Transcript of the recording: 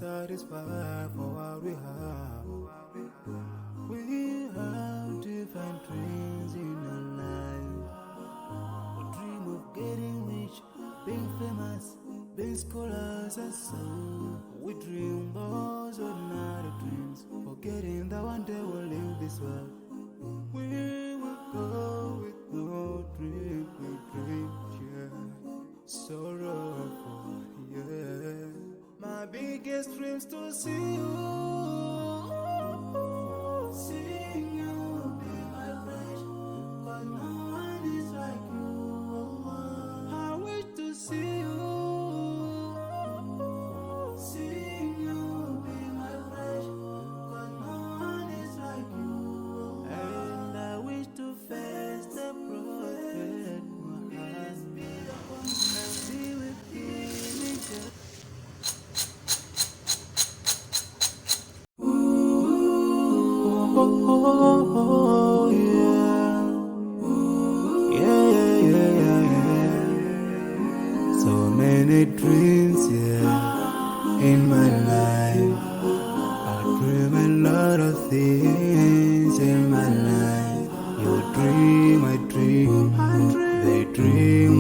satisfied for what we have. We have different dreams in our life. We dream of getting rich, being famous, being scholars and so. We dream those ordinary dreams, forgetting that one day we'll leave this world. We will go with no dream, yeah. Sorrowful, yeah. My biggest dreams to see you, seeing you be my friend, 'cause no one is like you. I wish to see you, seeing you be my friend, 'cause no one is like you. And I wish to face the prophet Muhammad and be with him in death. Oh, yeah. Yeah. So many dreams, yeah, in my life. I dream a lot of things in my life. You dream, I dream, they dream.